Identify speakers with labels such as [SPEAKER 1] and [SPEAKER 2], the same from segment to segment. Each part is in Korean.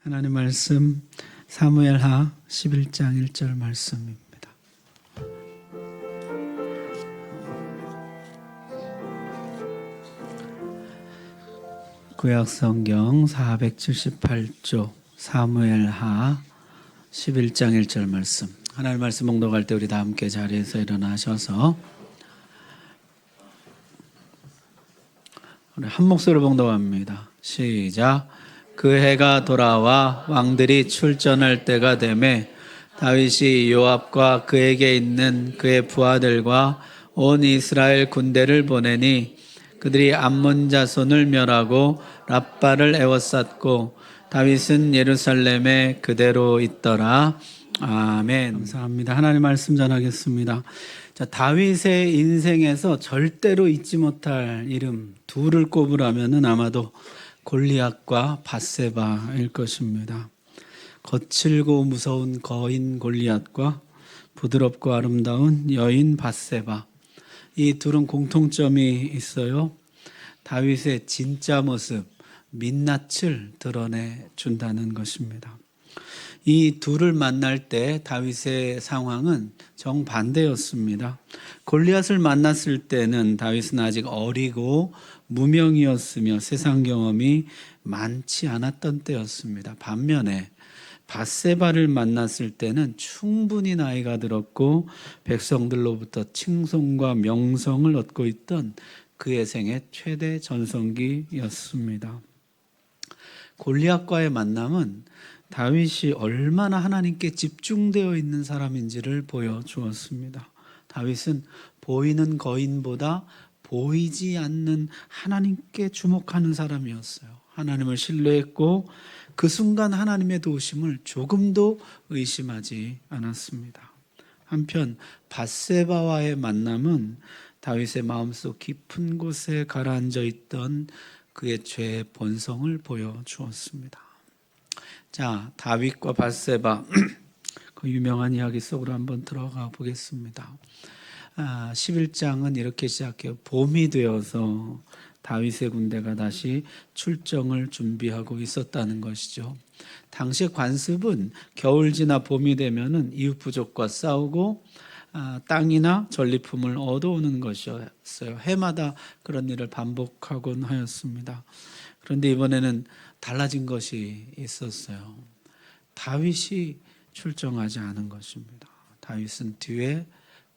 [SPEAKER 1] 하나님 말씀 사무엘하 11장 1절 말씀입니다. 구약성경 478조 사무엘하 11장 1절 말씀. 하나님 말씀 봉독할 때 우리 다 함께 자리에서 일어나셔서 우리 한 목소리로 봉독합니다. 시작. 그 해가 돌아와 왕들이 출전할 때가 되매 다윗이 요압과 그에게 있는 그의 부하들과 온 이스라엘 군대를 보내니 그들이 암몬 자손을 멸하고 랍바를 에워쌌고 다윗은 예루살렘에 그대로 있더라. 아멘. 감사합니다. 하나님 말씀 전하겠습니다. 자, 다윗의 인생에서 절대로 잊지 못할 이름 둘을 꼽으라면은 아마도 골리앗과 밧세바일 것입니다. 거칠고 무서운 거인 골리앗과 부드럽고 아름다운 여인 밧세바. 이 둘은 공통점이 있어요. 다윗의 진짜 모습, 민낯을 드러내 준다는 것입니다. 이 둘을 만날 때 다윗의 상황은 정반대였습니다. 골리앗을 만났을 때는 다윗은 아직 어리고 무명이었으며 세상 경험이 많지 않았던 때였습니다. 반면에 밧세바를 만났을 때는 충분히 나이가 들었고 백성들로부터 칭송과 명성을 얻고 있던 그의 생애 최대 전성기였습니다. 골리앗과의 만남은 다윗이 얼마나 하나님께 집중되어 있는 사람인지를 보여주었습니다. 다윗은 보이는 거인보다 보이지 않는 하나님께 주목하는 사람이었어요. 하나님을 신뢰했고 그 순간 하나님의 도우심을 조금도 의심하지 않았습니다. 한편 밧세바와의 만남은 다윗의 마음속 깊은 곳에 가라앉아 있던 그의 죄의 본성을 보여주었습니다. 자, 다윗과 밧세바 그 유명한 이야기 속으로 한번 들어가 보겠습니다. 11장은 이렇게 시작해요. 봄이 되어서 다윗의 군대가 다시 출정을 준비하고 있었다는 것이죠. 당시 관습은 겨울 지나 봄이 되면은 이웃 부족과 싸우고 땅이나 전리품을 얻어오는 것이었어요. 해마다 그런 일을 반복하곤 하였습니다. 그런데 이번에는 달라진 것이 있었어요. 다윗이 출정하지 않은 것입니다. 다윗은 뒤에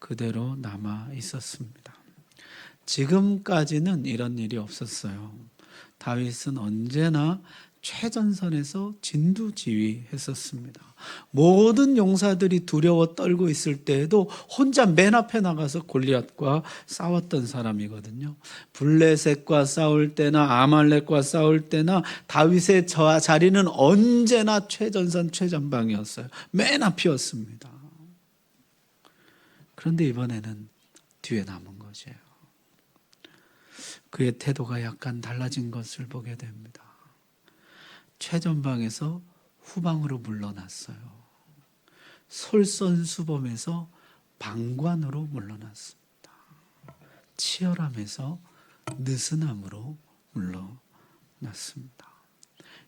[SPEAKER 1] 그대로 남아 있었습니다. 지금까지는 이런 일이 없었어요. 다윗은 언제나 최전선에서 진두지휘했었습니다. 모든 용사들이 두려워 떨고 있을 때에도 혼자 맨 앞에 나가서 골리앗과 싸웠던 사람이거든요. 블레셋과 싸울 때나 아말렉과 싸울 때나 다윗의 자리는 언제나 최전선 최전방이었어요. 맨 앞이었습니다. 그런데 이번에는 뒤에 남은 것이에요. 그의 태도가 약간 달라진 것을 보게 됩니다. 최전방에서 후방으로 물러났어요. 솔선수범에서 방관으로 물러났습니다. 치열함에서 느슨함으로 물러났습니다.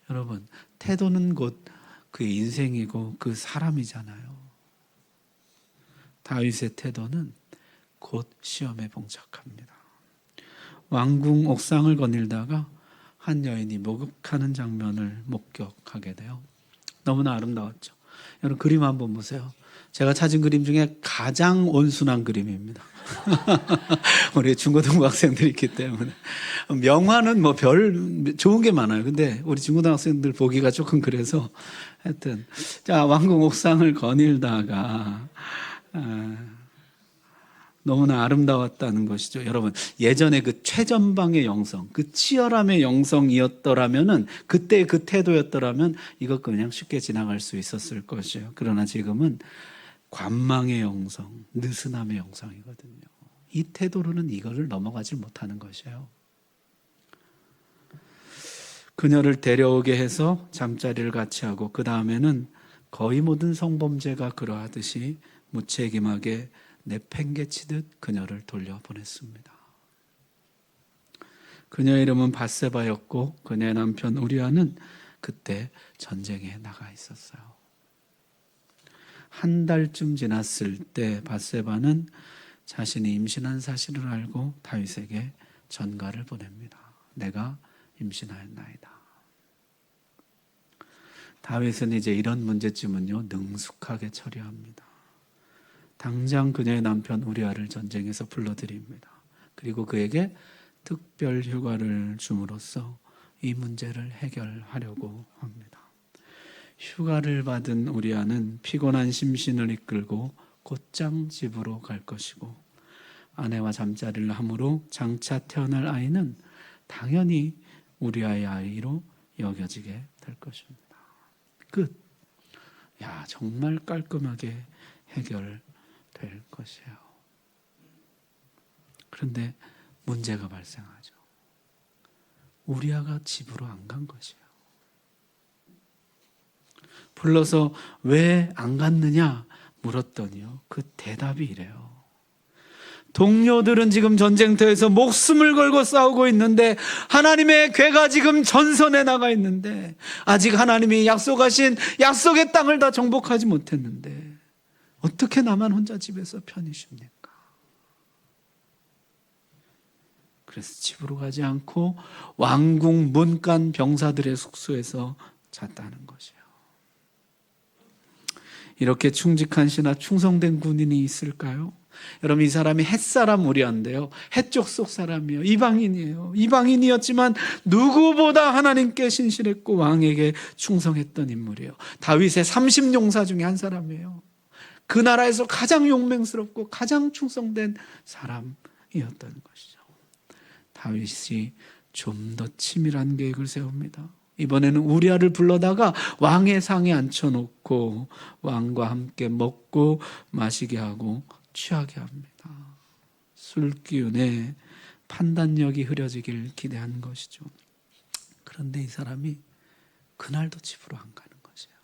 [SPEAKER 1] 여러분, 태도는 곧 그의 인생이고 그 사람이잖아요. 다윗의 태도는 곧 시험에 봉착합니다. 왕궁 옥상을 거닐다가 한 여인이 목욕하는 장면을 목격하게 돼요. 너무나 아름다웠죠. 여러분 그림 한번 보세요. 제가 찾은 그림 중에 가장 온순한 그림입니다. 우리 중고등부 학생들이 있기 때문에 명화는 뭐 별 좋은 게 많아요. 근데 우리 중고등학생들 보기가 조금 그래서 하여튼 자 왕궁 옥상을 거닐다가 너무나 아름다웠다는 것이죠. 여러분 예전에 그 최전방의 영성, 그 치열함의 영성이었더라면은 그때 그 태도였더라면 이것 그냥 쉽게 지나갈 수 있었을 것이에요. 그러나 지금은 관망의 영성, 느슨함의 영성이거든요. 이 태도로는 이거를 넘어가지 못하는 것이에요. 그녀를 데려오게 해서 잠자리를 같이 하고 그 다음에는 거의 모든 성범죄가 그러하듯이 무책임하게 내팽개치듯 그녀를 돌려보냈습니다. 그녀의 이름은 밧세바였고 그녀의 남편 우리아는 그때 전쟁에 나가 있었어요. 한 달쯤 지났을 때 밧세바는 자신이 임신한 사실을 알고 다윗에게 전가를 보냅니다. 내가 임신하였나이다. 다윗은 이제 이런 문제쯤은요 능숙하게 처리합니다. 당장 그녀의 남편 우리아를 전쟁에서 불러들입니다. 그리고 그에게 특별 휴가를 줌으로써 이 문제를 해결하려고 합니다. 휴가를 받은 우리아는 피곤한 심신을 이끌고 곧장 집으로 갈 것이고 아내와 잠자리를 하므로 장차 태어날 아이는 당연히 우리아의 아이로 여겨지게 될 것입니다. 끝. 야, 정말 깔끔하게 해결될 것이에요. 그런데 문제가 발생하죠. 우리아가 집으로 안 간 것이에요. 불러서 왜 안 갔느냐 물었더니요. 그 대답이 이래요. 동료들은 지금 전쟁터에서 목숨을 걸고 싸우고 있는데 하나님의 괴가 지금 전선에 나가 있는데 아직 하나님이 약속하신 약속의 땅을 다 정복하지 못했는데 어떻게 나만 혼자 집에서 편히 쉽니까? 그래서 집으로 가지 않고 왕궁 문간 병사들의 숙소에서 잤다는 것이에요. 이렇게 충직한 신하 충성된 군인이 있을까요? 여러분, 이 사람이 햇사람 우리아인데요, 햇쪽 속 사람이에요. 이방인이에요. 이방인이었지만 누구보다 하나님께 신실했고 왕에게 충성했던 인물이에요. 다윗의 30용사 중에 한 사람이에요. 그 나라에서 가장 용맹스럽고 가장 충성된 사람이었던 것이죠. 다윗이 좀 더 치밀한 계획을 세웁니다. 이번에는 우리아를 불러다가 왕의 상에 앉혀놓고 왕과 함께 먹고 마시게 하고 취하게 합니다. 술 기운에 판단력이 흐려지길 기대한 것이죠. 그런데 이 사람이 그날도 집으로 안 가는 것이에요.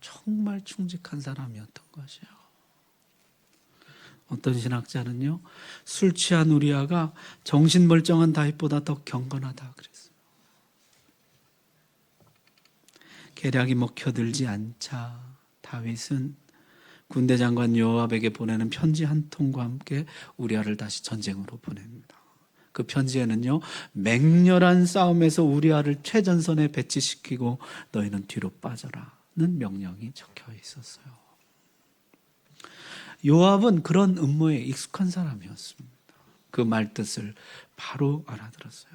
[SPEAKER 1] 정말 충직한 사람이었던 것이에요. 어떤 신학자는요, 술 취한 우리아가 정신 멀쩡한 다윗보다 더 경건하다 그랬어요. 계략이 먹혀들지 않자 다윗은 군대 장관 요압에게 보내는 편지 한 통과 함께 우리아를 다시 전쟁으로 보냅니다. 그 편지에는요, 맹렬한 싸움에서 우리아를 최전선에 배치시키고 너희는 뒤로 빠져라는 명령이 적혀 있었어요. 요압은 그런 음모에 익숙한 사람이었습니다. 그 말뜻을 바로 알아들었어요.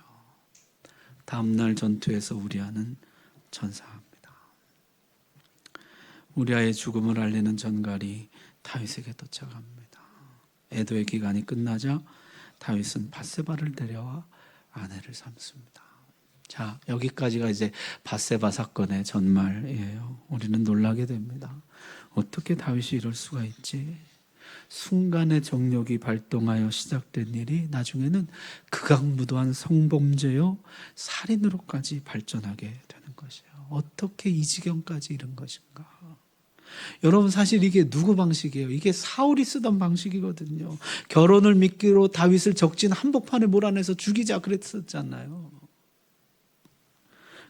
[SPEAKER 1] 다음날 전투에서 우리아는 전사합니다. 우리아의 죽음을 알리는 전갈이 다윗에게 도착합니다. 애도의 기간이 끝나자 다윗은 밧세바를 데려와 아내를 삼습니다. 자, 여기까지가 이제 밧세바 사건의 전말이에요. 우리는 놀라게 됩니다. 어떻게 다윗이 이럴 수가 있지? 순간의 정욕이 발동하여 시작된 일이 나중에는 극악무도한 성범죄요 살인으로까지 발전하게 되는 것이에요. 어떻게 이 지경까지 이른 것인가? 여러분, 사실 이게 누구 방식이에요? 이게 사울이 쓰던 방식이거든요. 결혼을 미끼로 다윗을 적진 한복판에 몰아내서 죽이자 그랬었잖아요.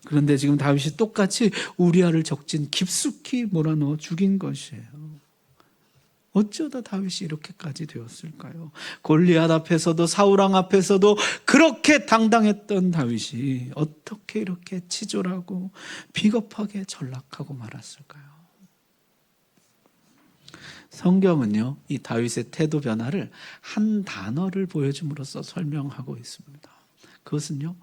[SPEAKER 1] 그런데 지금 다윗이 똑같이 우리아를 적진 깊숙이 몰아넣어 죽인 것이에요. 어쩌다 다윗이 이렇게까지 되었을까요? 골리앗 앞에서도 사울왕 앞에서도 그렇게 당당했던 다윗이 어떻게 이렇게 치졸하고 비겁하게 전락하고 말았을까요? 성경은요, 이 다윗의 태도 변화를 한 단어를 보여줌으로써 설명하고 있습니다. 그것은요,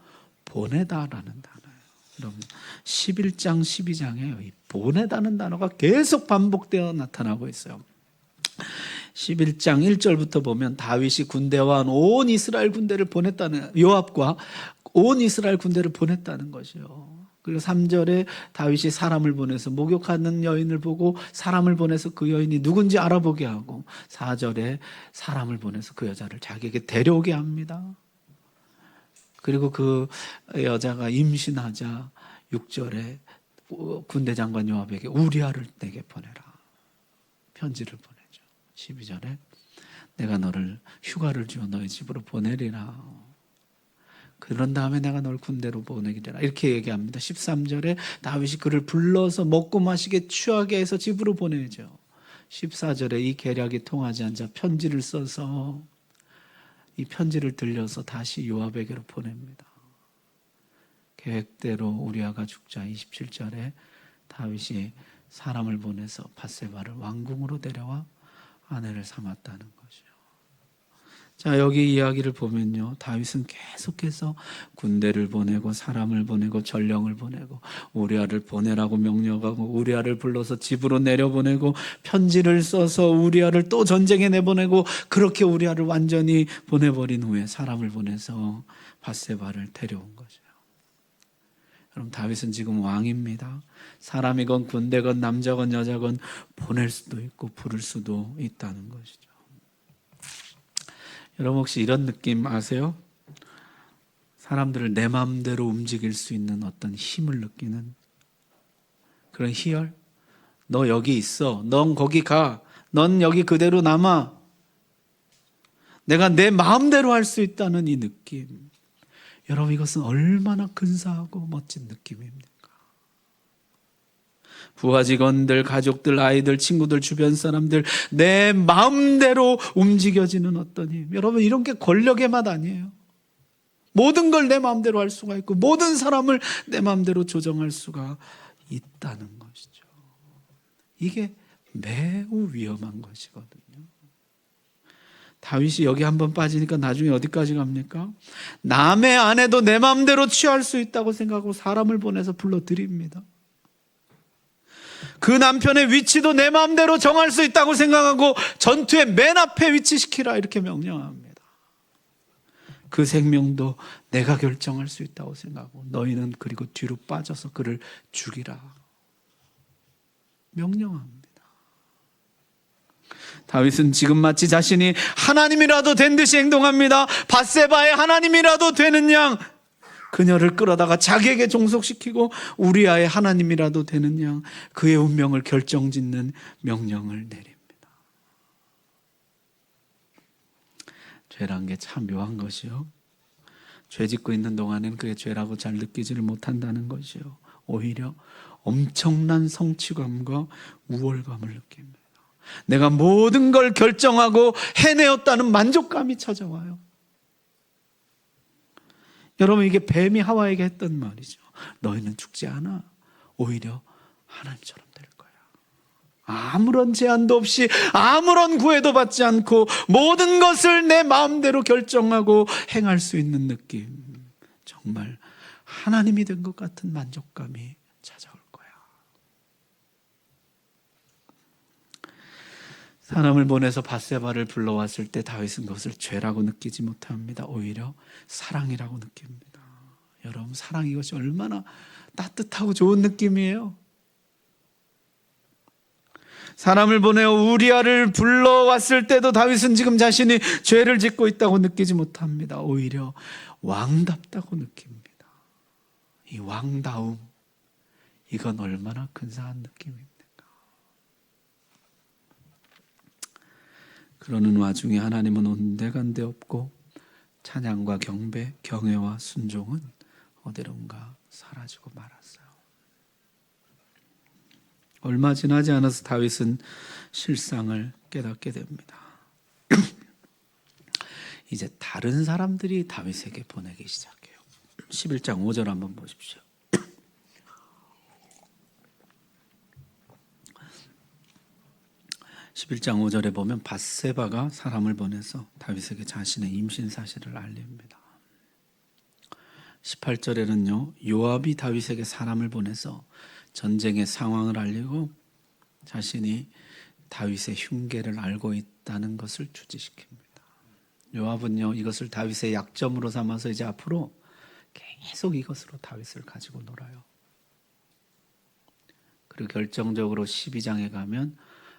[SPEAKER 1] 보내다라는 단어예요. 여러분, 11장 12장에 이 보내다는 단어가 계속 반복되어 나타나고 있어요. 11장 1절부터 보면 다윗이 군대와 온 이스라엘 군대를 보냈다는, 요압과 온 이스라엘 군대를 보냈다는 것이요. 그리고 3절에 다윗이 사람을 보내서 목욕하는 여인을 보고 사람을 보내서 그 여인이 누군지 알아보게 하고 4절에 사람을 보내서 그 여자를 자기에게 데려오게 합니다. 그리고 그 여자가 임신하자 6절에 군대 장관 요압에게 우리아를 내게 보내라 편지를 보내죠. 12절에 내가 너를 휴가를 주어 너희 집으로 보내리라. 그런 다음에 내가 널 군대로 보내기라. 이렇게 얘기합니다. 13절에 다윗이 그를 불러서 먹고 마시게 취하게 해서 집으로 보내죠. 14절에 이 계략이 통하지 않자 편지를 써서 이 편지를 들려서 다시 요압에게로 보냅니다. 계획대로 우리아가 죽자 27절에 다윗이 사람을 보내서 밧세바를 왕궁으로 데려와 아내를 삼았다는 거죠. 자, 여기 이야기를 보면요, 다윗은 계속해서 군대를 보내고 사람을 보내고 전령을 보내고 우리아를 보내라고 명령하고 우리아를 불러서 집으로 내려보내고 편지를 써서 우리아를 또 전쟁에 내보내고 그렇게 우리아를 완전히 보내버린 후에 사람을 보내서 밧세바를 데려온 거죠. 그럼 다윗은 지금 왕입니다. 사람이건 군대건 남자건 여자건 보낼 수도 있고 부를 수도 있다는 것이죠. 여러분 혹시 이런 느낌 아세요? 사람들을 내 마음대로 움직일 수 있는 어떤 힘을 느끼는 그런 희열? 너 여기 있어. 넌 거기 가. 넌 여기 그대로 남아. 내가 내 마음대로 할 수 있다는 이 느낌. 여러분 이것은 얼마나 근사하고 멋진 느낌입니까? 부하 직원들, 가족들, 아이들, 친구들, 주변 사람들 내 마음대로 움직여지는 어떤 힘. 여러분 이런 게 권력의 맛 아니에요. 모든 걸 내 마음대로 할 수가 있고 모든 사람을 내 마음대로 조정할 수가 있다는 것이죠. 이게 매우 위험한 것이거든요. 다윗이 여기 한번 빠지니까 나중에 어디까지 갑니까? 남의 아내도 내 마음대로 취할 수 있다고 생각하고 사람을 보내서 불러드립니다. 그 남편의 위치도 내 마음대로 정할 수 있다고 생각하고 전투의 맨 앞에 위치시키라 이렇게 명령합니다. 그 생명도 내가 결정할 수 있다고 생각하고 너희는 그리고 뒤로 빠져서 그를 죽이라 명령합니다. 다윗은 지금 마치 자신이 하나님이라도 된 듯이 행동합니다. 밧세바의 하나님이라도 되는 양 그녀를 끌어다가 자기에게 종속시키고 우리아의 하나님이라도 되는 양 그의 운명을 결정짓는 명령을 내립니다. 죄란 게 참 묘한 것이요. 죄 짓고 있는 동안에는 그게 죄라고 잘 느끼지를 못한다는 것이요. 오히려 엄청난 성취감과 우월감을 느낍니다. 내가 모든 걸 결정하고 해내었다는 만족감이 찾아와요. 여러분 이게 뱀이 하와에게 했던 말이죠. 너희는 죽지 않아. 오히려 하나님처럼 될 거야. 아무런 제한도 없이 아무런 구애도 받지 않고 모든 것을 내 마음대로 결정하고 행할 수 있는 느낌. 정말 하나님이 된 것 같은 만족감이 찾아올 거야. 사람을 보내서 밧세바를 불러왔을 때 다윗은 그것을 죄라고 느끼지 못합니다. 오히려 사랑이라고 느낍니다. 여러분 사랑 이것이 얼마나 따뜻하고 좋은 느낌이에요. 사람을 보내어 우리아를 불러왔을 때도 다윗은 지금 자신이 죄를 짓고 있다고 느끼지 못합니다. 오히려 왕답다고 느낍니다. 이 왕다움 이건 얼마나 근사한 느낌입니까? 그러는 와중에 하나님은 온데간데 없고 찬양과 경배, 경외와 순종은 어디론가 사라지고 말았어요. 얼마 지나지 않아서 다윗은 실상을 깨닫게 됩니다. 이제 다른 사람들이 다윗에게 보내기 시작해요. 11장 5절 한번 보십시오. 11장 5절에 보면 밧세바가 사람을 보내서 다윗에게 자신의 임신 사실을 알립니다. 18절에는요, 요압이 다윗에게 사람을 보내서 전쟁의 상황을 알리고 자신이 다윗의 흉계를 알고 있다는 것을 주지시킵니다. 요압은요, 이것을 다윗의 약점으로 삼아서 이제 앞으로 계속 이것으로 다윗을 가지고 놀아요. 그리고 결정적으로 12장에 가면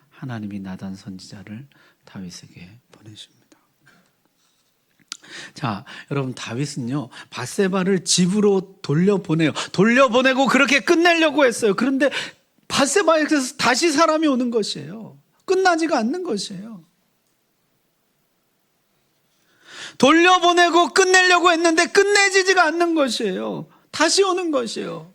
[SPEAKER 1] 하나님이 나단 선지자를 다윗에게 보내십니다. 자, 여러분 다윗은요 밧세바를 집으로 돌려보내고 그렇게 끝내려고 했어요. 그런데 밧세바에서 다시 사람이 오는 것이에요. 끝나지가 않는 것이에요. 돌려보내고 끝내려고 했는데 끝내지지가 않는 것이에요. 다시 오는 것이에요.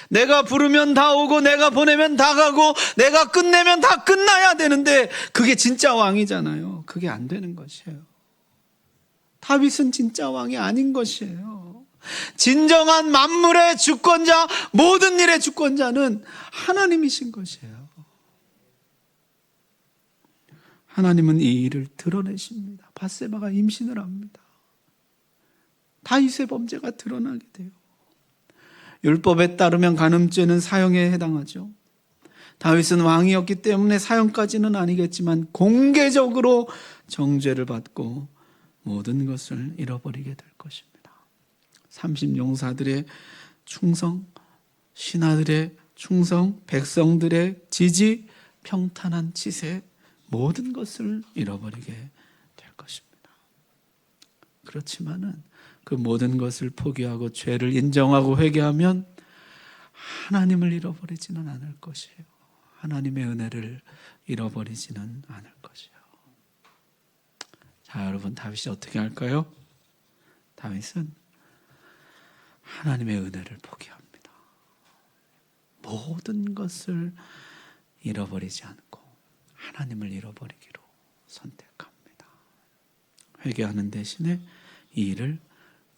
[SPEAKER 1] 내가 부르면 다 오고 내가 보내면 다 가고 내가 끝내면 다 끝나야 되는데 그게 진짜 왕이잖아요. 그게 안 되는 것이에요. 다윗은 진짜 왕이 아닌 것이에요. 진정한 만물의 주권자, 모든 일의 주권자는 하나님이신 것이에요. 하나님은 이 일을 드러내십니다. 밧세바가 임신을 합니다. 다윗의 범죄가 드러나게 돼요. 율법에 따르면 간음죄는 사형에 해당하죠. 다윗은 왕이었기 때문에 사형까지는 아니겠지만 공개적으로 정죄를 받고 모든 것을 잃어버리게 될 것입니다. 30용사들의 충성, 신하들의 충성, 백성들의 지지, 평탄한 치세, 모든 것을 잃어버리게 될 것입니다. 그렇지만은 그 모든 것을 포기하고 죄를 인정하고 회개하면 하나님을 잃어버리지는 않을 것이에요. 하나님의 은혜를 잃어버리지는 않을 것이에요. 자, 여러분, 다윗이 어떻게 할까요? 다윗은 하나님의 은혜를 포기합니다. 모든 것을 잃어버리지 않고 하나님을 잃어버리기로 선택합니다. 회개하는 대신에 이 일을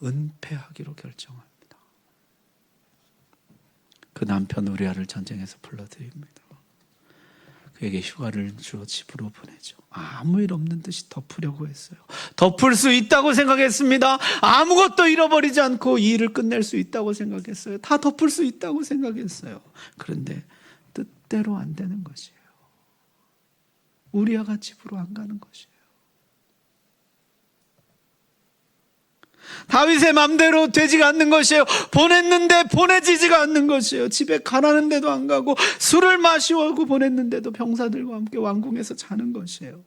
[SPEAKER 1] 은폐하기로 결정합니다. 그 남편 우리아를 전쟁에서 불러들입니다. 그에게 휴가를 주어 집으로 보내죠. 아무 일 없는 듯이 덮으려고 했어요. 덮을 수 있다고 생각했습니다. 아무것도 잃어버리지 않고 이 일을 끝낼 수 있다고 생각했어요. 다 덮을 수 있다고 생각했어요. 그런데 뜻대로 안 되는 것이에요. 우리아가 집으로 안 가는 것이에요. 다윗의 맘대로 되지가 않는 것이에요. 보냈는데 보내지지가 않는 것이에요. 집에 가라는데도 안 가고 술을 마시고 보냈는데도 병사들과 함께 왕궁에서 자는 것이에요.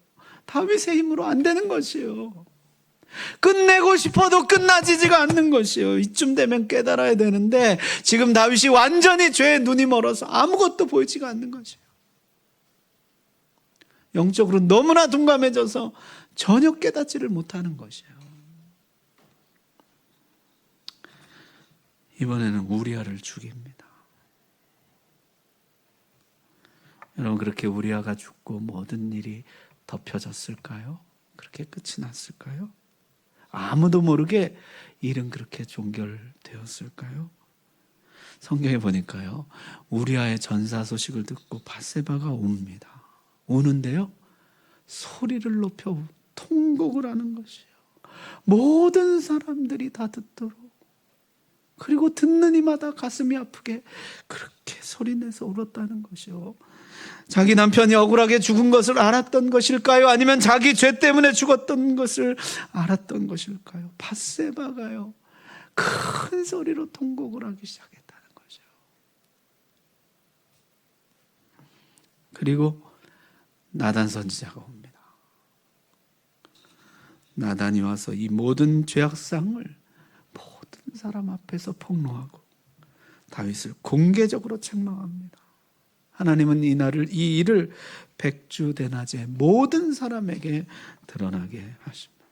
[SPEAKER 1] 다윗의 힘으로 안 되는 것이에요. 끝내고 싶어도 끝나지지가 않는 것이에요. 이쯤 되면 깨달아야 되는데 지금 다윗이 완전히 죄에 눈이 멀어서 아무것도 보이지가 않는 것이에요. 영적으로 너무나 둔감해져서 전혀 깨닫지를 못하는 것이에요. 이번에는 우리아를 죽입니다. 여러분, 그렇게 우리아가 죽고 모든 일이 덮여졌을까요? 그렇게 끝이 났을까요? 아무도 모르게 일은 그렇게 종결되었을까요? 성경에 보니까요, 우리아의 전사 소식을 듣고 밧세바가 옵니다. 우는데요, 소리를 높여 통곡을 하는 것이에요. 모든 사람들이 다 듣도록. 그리고 듣는 이마다 가슴이 아프게 그렇게 소리내서 울었다는 것이요. 자기 남편이 억울하게 죽은 것을 알았던 것일까요? 아니면 자기 죄 때문에 죽었던 것을 알았던 것일까요? 밧세바가요, 큰 소리로 통곡을 하기 시작했다는 거죠. 그리고 나단 선지자가 옵니다. 나단이 와서 이 모든 죄악상을 모든 사람 앞에서 폭로하고 다윗을 공개적으로 책망합니다. 하나님은 이 일을 백주대낮에 모든 사람에게 드러나게 하십니다.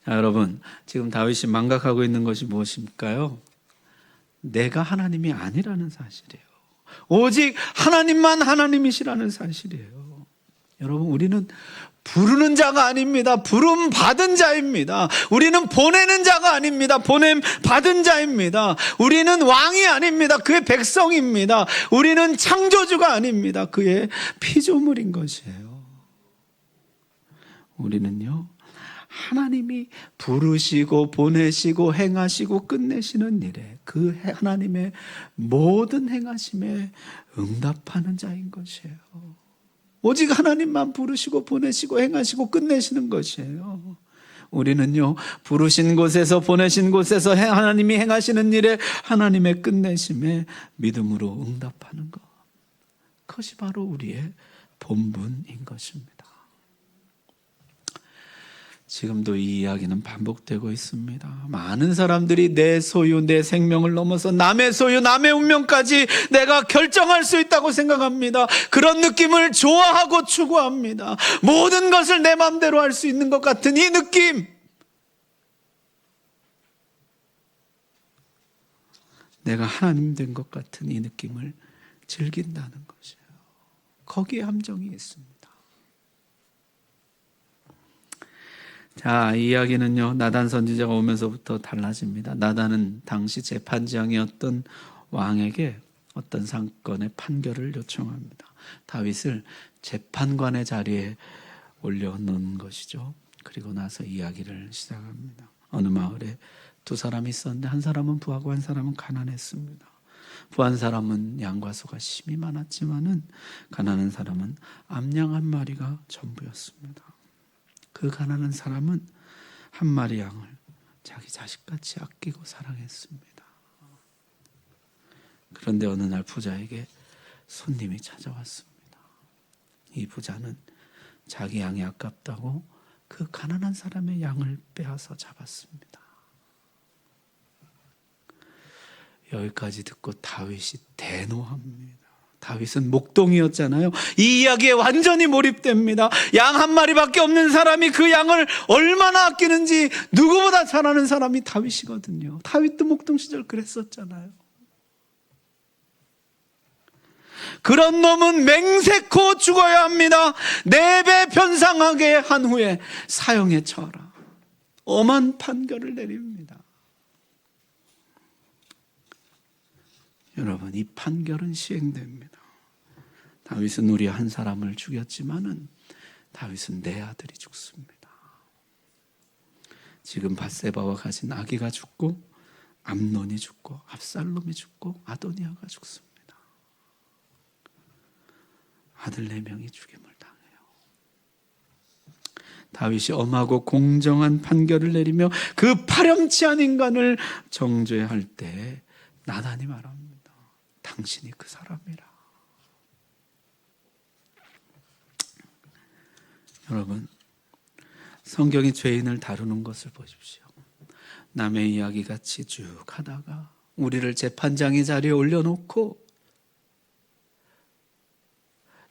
[SPEAKER 1] 자, 여러분, 지금 다윗이 망각하고 있는 것이 무엇일까요? 내가 하나님이 아니라는 사실이에요. 오직 하나님만 하나님이시라는 사실이에요. 여러분, 우리는 부르는 자가 아닙니다. 부름 받은 자입니다. 우리는 보내는 자가 아닙니다. 보냄 받은 자입니다. 우리는 왕이 아닙니다. 그의 백성입니다. 우리는 창조주가 아닙니다. 그의 피조물인 것이에요. 우리는요, 하나님이 부르시고 보내시고 행하시고 끝내시는 일에 그 하나님의 모든 행하심에 응답하는 자인 것이에요. 오직 하나님만 부르시고 보내시고 행하시고 끝내시는 것이에요. 우리는요, 부르신 곳에서 보내신 곳에서 하나님이 행하시는 일에 하나님의 끝내심에 믿음으로 응답하는 것, 그것이 바로 우리의 본분인 것입니다. 지금도 이 이야기는 반복되고 있습니다. 많은 사람들이 내 소유, 내 생명을 넘어서 남의 소유, 남의 운명까지 내가 결정할 수 있다고 생각합니다. 그런 느낌을 좋아하고 추구합니다. 모든 것을 내 마음대로 할 수 있는 것 같은 이 느낌, 내가 하나님 된 것 같은 이 느낌을 즐긴다는 것이에요. 거기에 함정이 있습니다. 자, 이 이야기는요, 나단 선지자가 오면서부터 달라집니다. 나단은 당시 재판장이었던 왕에게 어떤 사건의 판결을 요청합니다. 다윗을 재판관의 자리에 올려놓은 것이죠. 그리고 나서 이야기를 시작합니다. 어느 마을에 두 사람이 있었는데 한 사람은 부하고 한 사람은 가난했습니다. 부한 사람은 양과 소가 심이 많았지만은 가난한 사람은 암양 한 마리가 전부였습니다. 그 가난한 사람은 한 마리 양을 자기 자식같이 아끼고 사랑했습니다. 그런데 어느 날 부자에게 손님이 찾아왔습니다. 이 부자는 자기 양이 아깝다고 그 가난한 사람의 양을 빼앗아 잡았습니다. 여기까지 듣고 다윗이 대노합니다. 다윗은 목동이었잖아요. 이 이야기에 완전히 몰입됩니다. 양 한 마리밖에 없는 사람이 그 양을 얼마나 아끼는지 누구보다 잘 아는 사람이 다윗이거든요. 다윗도 목동 시절 그랬었잖아요. 그런 놈은 맹세코 죽어야 합니다. 4배 변상하게 한 후에 사형에 처하라. 엄한 판결을 내립니다. 여러분, 이 판결은 시행됩니다. 다윗은 우리 한 사람을 죽였지만은 다윗은 내 아들이 죽습니다. 지금 밧세바와 가진 아기가 죽고 암논이 죽고 압살롬이 죽고 아도니아가 죽습니다. 아들 4명이 죽임을 당해요. 다윗이 엄하고 공정한 판결을 내리며 그 파렴치한 인간을 정죄할 때 나단이 말합니다. 당신이 그 사람이라. 여러분, 성경이 죄인을 다루는 것을 보십시오. 남의 이야기 같이 쭉 하다가 우리를 재판장의 자리에 올려놓고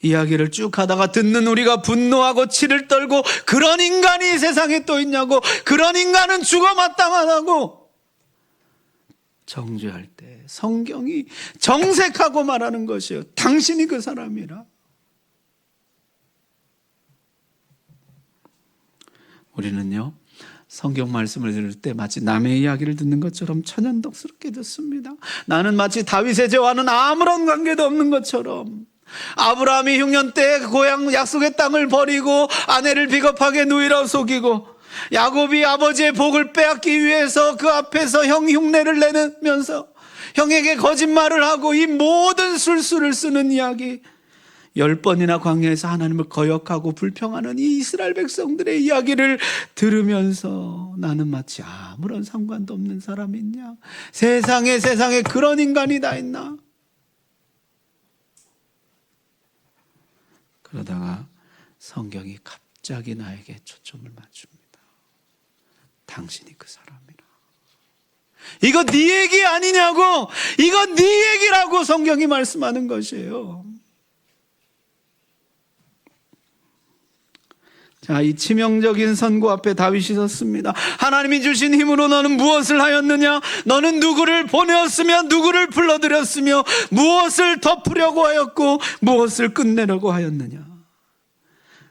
[SPEAKER 1] 이야기를 쭉 하다가 듣는 우리가 분노하고 치를 떨고 그런 인간이 세상에 또 있냐고, 그런 인간은 죽어 마땅하다고 정죄할 때 성경이 정색하고 말하는 것이요, 당신이 그 사람이라. 우리는요, 성경 말씀을 들을 때 마치 남의 이야기를 듣는 것처럼 천연덕스럽게 듣습니다. 나는 마치 다윗의 죄와는 아무런 관계도 없는 것처럼, 아브라함이 흉년 때 고향 약속의 땅을 버리고 아내를 비겁하게 누이라 속이고, 야곱이 아버지의 복을 빼앗기 위해서 그 앞에서 형 흉내를 내면서 형에게 거짓말을 하고 이 모든 술수를 쓰는 이야기, 10번이나 광야에서 하나님을 거역하고 불평하는 이 이스라엘 백성들의 이야기를 들으면서 나는 마치 아무런 상관도 없는 사람이 있냐? 세상에 그런 인간이 다 있나? 그러다가 성경이 갑자기 나에게 초점을 맞춥니다. 당신이 그 사람이라. 이거 네 얘기 아니냐고, 이거 네 얘기라고 성경이 말씀하는 것이에요. 자, 이 치명적인 선고 앞에 다윗이 섰습니다. 하나님이 주신 힘으로 너는 무엇을 하였느냐? 너는 누구를 보내었으며 누구를 불러들였으며 무엇을 덮으려고 하였고 무엇을 끝내려고 하였느냐?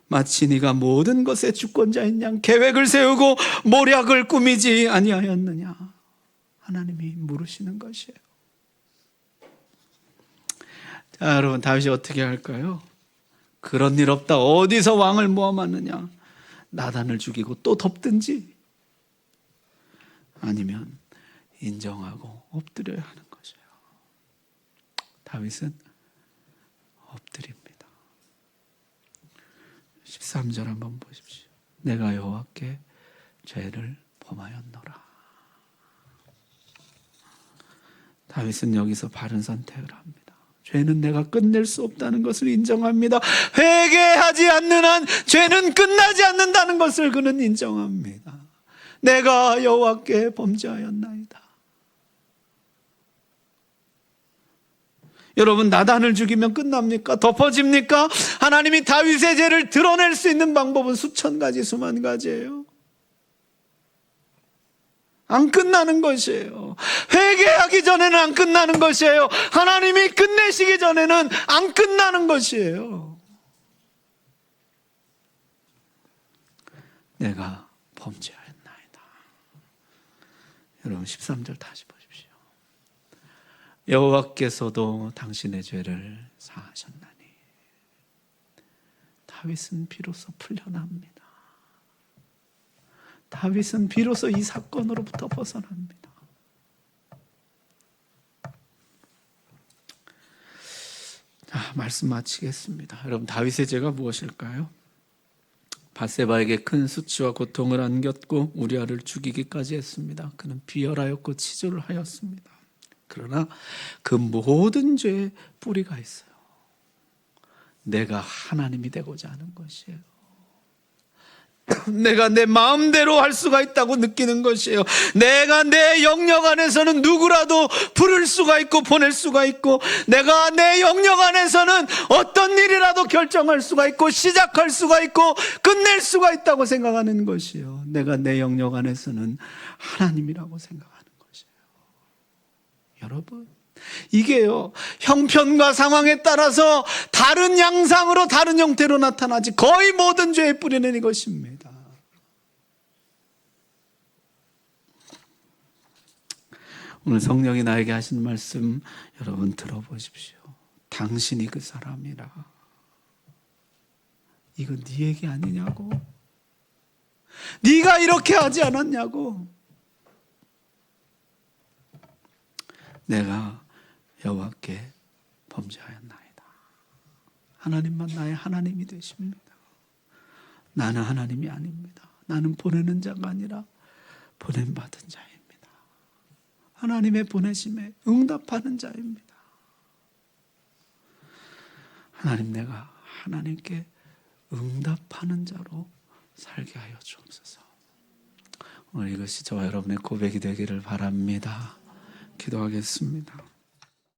[SPEAKER 1] 마치 네가 모든 것의 주권자인 양 계획을 세우고 모략을 꾸미지 아니하였느냐? 하나님이 물으시는 것이에요. 자, 여러분, 다윗이 어떻게 할까요? 그런 일 없다. 어디서 왕을 모아놨느냐? 나단을 죽이고 또 덮든지, 아니면 인정하고 엎드려야 하는 것이에요. 다윗은 엎드립니다. 13절 한번 보십시오. 내가 여호와께 죄를 범하였노라. 다윗은 여기서 바른 선택을 합니다. 죄는 내가 끝낼 수 없다는 것을 인정합니다. 회개하지 않는 한 죄는 끝나지 않는다는 것을 그는 인정합니다. 내가 여호와께 범죄하였나이다. 여러분, 나단을 죽이면 끝납니까? 덮어집니까? 하나님이 다윗의 죄를 드러낼 수 있는 방법은 수천 가지, 수만 가지예요. 안 끝나는 것이에요. 회개하기 전에는 안 끝나는 것이에요. 하나님이 끝내시기 전에는 안 끝나는 것이에요. 내가 범죄하였나이다. 여러분 13절 다시 보십시오. 여호와께서도 당신의 죄를 사하셨나니 다윗은 비로소 풀려납니다. 다윗은 비로소 이 사건으로부터 벗어납니다. 자, 말씀 마치겠습니다. 여러분, 다윗의 죄가 무엇일까요? 밧세바에게 큰 수치와 고통을 안겼고 우리아를 죽이기까지 했습니다. 그는 비열하였고 치졸을 하였습니다. 그러나 그 모든 죄에 뿌리가 있어요. 내가 하나님이 되고자 하는 것이에요. 내가 내 마음대로 할 수가 있다고 느끼는 것이에요. 내가 내 영역 안에서는 누구라도 부를 수가 있고 보낼 수가 있고, 내가 내 영역 안에서는 어떤 일이라도 결정할 수가 있고 시작할 수가 있고 끝낼 수가 있다고 생각하는 것이에요. 내가 내 영역 안에서는 하나님이라고 생각하는 것이에요. 여러분, 이게요, 형편과 상황에 따라서 다른 양상으로 다른 형태로 나타나지 거의 모든 죄의 뿌리는 이것입니다. 오늘 성령이 나에게 하신 말씀 여러분 들어보십시오. 당신이 그 사람이라. 이거 네 얘기 아니냐고. 네가 이렇게 하지 않았냐고. 내가 여호와께 범죄하였나이다. 하나님만 나의 하나님이 되십니다. 나는 하나님이 아닙니다. 나는 보내는 자가 아니라 보냄받은 자입니다. 하나님의 보내심에 응답하는 자입니다. 하나님, 내가 하나님께 응답하는 자로 살게 하여 주옵소서. 오늘 이것이 저와 여러분의 고백이 되기를 바랍니다. 기도하겠습니다.